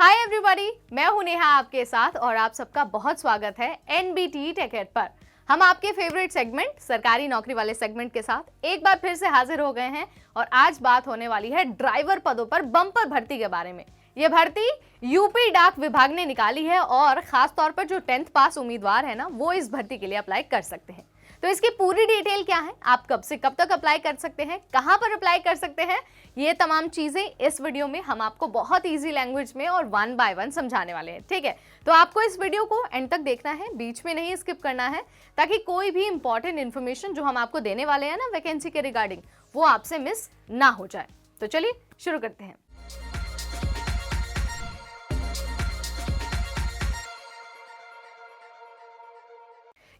Hi everybody, मैं हूं नेहा आपके साथ और आप सबका बहुत स्वागत है एनबीटी टेकएड पर। हम आपके फेवरेट सेगमेंट सरकारी नौकरी वाले सेगमेंट के साथ एक बार फिर से हाजिर हो गए हैं और आज बात होने वाली है ड्राइवर पदों पर बम्पर भर्ती के बारे में। ये भर्ती यूपी डाक विभाग ने निकाली है और खास तौर पर जो 10th पास उम्मीदवार है ना, वो इस भर्ती के लिए अप्लाई कर सकते हैं। तो इसकी पूरी डिटेल क्या है, आप कब से कब तक अप्लाई कर सकते हैं, कहां पर अप्लाई कर सकते हैं, ये तमाम चीजें इस वीडियो में हम आपको बहुत इजी लैंग्वेज में और 1 बाय 1 समझाने वाले हैं। ठीक है, तो आपको इस वीडियो को एंड तक देखना है, बीच में नहीं स्किप करना है, ताकि कोई भी इंपॉर्टेंट इन्फॉर्मेशन जो हम आपको देने वाले हैं ना वैकेंसी के रिगार्डिंग, वो आपसे मिस ना हो जाए। तो चलिए शुरू करते हैं।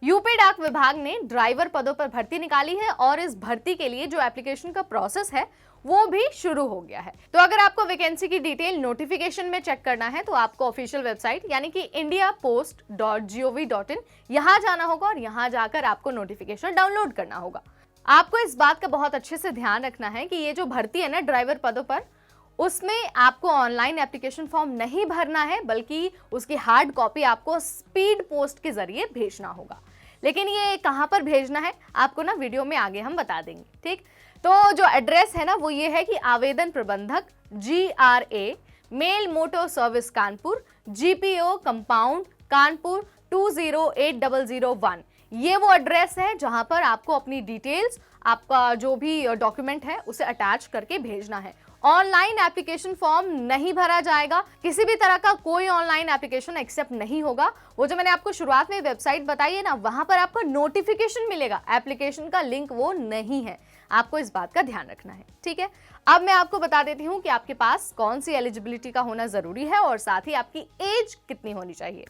यूपी डाक विभाग ने ड्राइवर पदों पर भर्ती निकाली है और इस भर्ती के लिए जो एप्लीकेशन का प्रोसेस है वो भी शुरू हो गया है। तो अगर आपको वैकेंसी की डिटेल नोटिफिकेशन में चेक करना है तो आपको ऑफिशियल वेबसाइट यानी कि indiapost.gov.in यहां जाना होगा और यहां जाकर आपको नोटिफिकेशन डाउनलोड करना होगा। आपको इस बात का बहुत अच्छे से ध्यान रखना है कि ये जो भर्ती है ना ड्राइवर पदों पर, उसमें आपको ऑनलाइन एप्लीकेशन फॉर्म नहीं भरना है, बल्कि उसकी हार्ड कॉपी आपको स्पीड पोस्ट के जरिए भेजना होगा। लेकिन ये कहां पर भेजना है आपको ना वीडियो में आगे हम बता देंगे। ठीक, तो जो एड्रेस है ना वो ये है कि आवेदन प्रबंधक GRA mail motor service Kanpur, GPO compound Kanpur 208001। ये वो एड्रेस है जहां पर आपको अपनी डिटेल्स, आपका जो भी डॉक्यूमेंट है उसे अटैच करके भेजना है। ऑनलाइन एप्लीकेशन फॉर्म नहीं भरा जाएगा, किसी भी तरह का कोई ऑनलाइन एप्लीकेशन एक्सेप्ट नहीं होगा। वो जो मैंने आपको शुरुआत में वेबसाइट बताई है ना, वहां पर आपको नोटिफिकेशन मिलेगा, एप्लीकेशन का लिंक वो नहीं है। आपको इस बात का ध्यान रखना है। ठीक है, अब मैं आपको बता देती हूँ कि आपके पास कौन सी एलिजिबिलिटी का होना जरूरी है और साथ ही आपकी एज कितनी होनी चाहिए।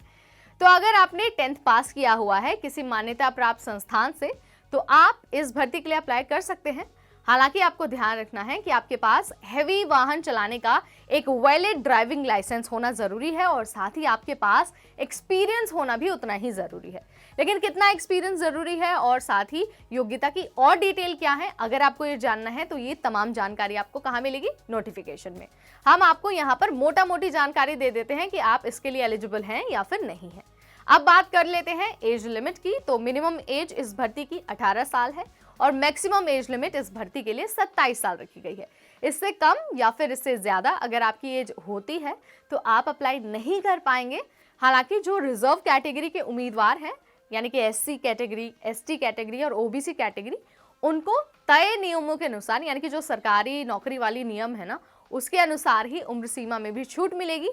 तो अगर आपने 10th पास किया हुआ है किसी मान्यता प्राप्त संस्थान से, तो आप इस भर्ती के लिए अप्लाई कर सकते हैं। हालांकि आपको ध्यान रखना है कि आपके पास हैवी वाहन चलाने का एक वैलिड ड्राइविंग लाइसेंस होना जरूरी है और साथ ही आपके पास एक्सपीरियंस होना भी उतना ही जरूरी है। लेकिन कितना एक्सपीरियंस जरूरी है और साथ ही योग्यता की और डिटेल क्या है, अगर आपको ये जानना है तो ये तमाम जानकारी आपको कहाँ मिलेगी, नोटिफिकेशन में। हम आपको यहाँ पर मोटा मोटी जानकारी दे देते हैं कि आप इसके लिए एलिजिबल हैं या फिर नहीं है। अब बात कर लेते हैं एज लिमिट की। तो मिनिमम एज इस भर्ती की 18 साल है और मैक्सिमम एज लिमिट इस भर्ती के लिए 27 साल रखी गई है। इससे कम या फिर इससे ज्यादा अगर आपकी एज होती है तो आप अप्लाई नहीं कर पाएंगे। हालांकि जो रिजर्व कैटेगरी के उम्मीदवार हैं, यानी कि SC कैटेगरी, ST कैटेगरी और OBC कैटेगरी, उनको तय नियमों के अनुसार, यानी कि जो सरकारी नौकरी वाली नियम है ना, उसके अनुसार ही उम्र सीमा में भी छूट मिलेगी।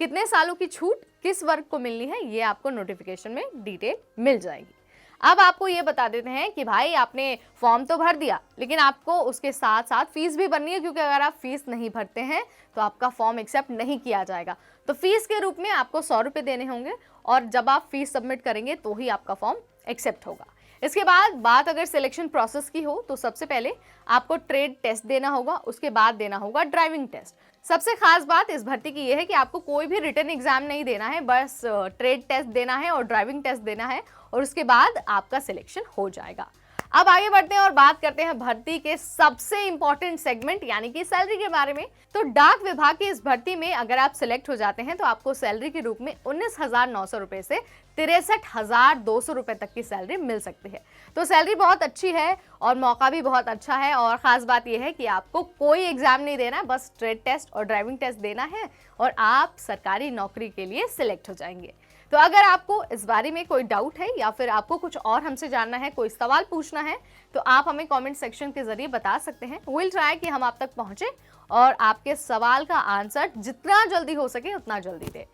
कितने सालों की छूट किस वर्ग को मिलनी है, ये आपको नोटिफिकेशन में डिटेल मिल जाएगी। अब आपको ये बता देते हैं कि भाई आपने फॉर्म तो भर दिया, लेकिन आपको उसके साथ साथ फीस भी भरनी है, क्योंकि अगर आप फीस नहीं भरते हैं तो आपका फॉर्म एक्सेप्ट नहीं किया जाएगा। तो फीस के रूप में आपको 100 रुपये देने होंगे और जब आप फीस सबमिट करेंगे तो ही आपका फॉर्म एक्सेप्ट होगा। इसके बाद बात अगर सिलेक्शन प्रोसेस की हो तो सबसे पहले आपको ट्रेड टेस्ट देना होगा, उसके बाद देना होगा ड्राइविंग टेस्ट। सबसे खास बात इस भर्ती की यह है कि आपको कोई भी रिटन एग्जाम नहीं देना है, बस ट्रेड टेस्ट देना है और ड्राइविंग टेस्ट देना है और उसके बाद आपका सिलेक्शन हो जाएगा। अब आगे बढ़ते हैं और बात करते हैं भर्ती के सबसे इंपॉर्टेंट सेगमेंट यानी कि सैलरी के बारे में। तो डाक विभाग की इस भर्ती में अगर आप सिलेक्ट हो जाते हैं तो आपको सैलरी के रूप में 19,900 रुपए से 63,200 रुपए तक की सैलरी मिल सकती है। तो सैलरी बहुत अच्छी है और मौका भी बहुत अच्छा है। और खास बात यह है कि आपको कोई एग्जाम नहीं देना, बस ट्रेड टेस्ट और ड्राइविंग टेस्ट देना है और आप सरकारी नौकरी के लिए सिलेक्ट हो जाएंगे। तो अगर आपको इस बारे में कोई डाउट है या फिर आपको कुछ और हमसे जानना है, कोई सवाल पूछना है, तो आप हमें कमेंट सेक्शन के जरिए बता सकते हैं। विल ट्राई कि हम आप तक पहुंचे और आपके सवाल का आंसर जितना जल्दी हो सके उतना जल्दी दे।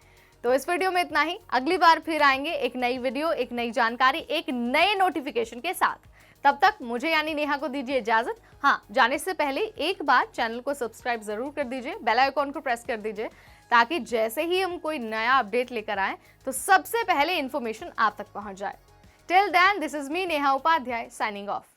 तो इस वीडियो में इतना ही, अगली बार फिर आएंगे एक नई वीडियो, एक नई जानकारी, एक नए नोटिफिकेशन के साथ। तब तक मुझे यानी नेहा को दीजिए इजाजत। हाँ, जाने से पहले एक बार चैनल को सब्सक्राइब जरूर कर दीजिए, बेल आइकॉन को प्रेस कर दीजिए, ताकि जैसे ही हम कोई नया अपडेट लेकर आए तो सबसे पहले इंफॉर्मेशन आप तक पहुंच जाए। Till then, this is me Neha Upadhyay signing of.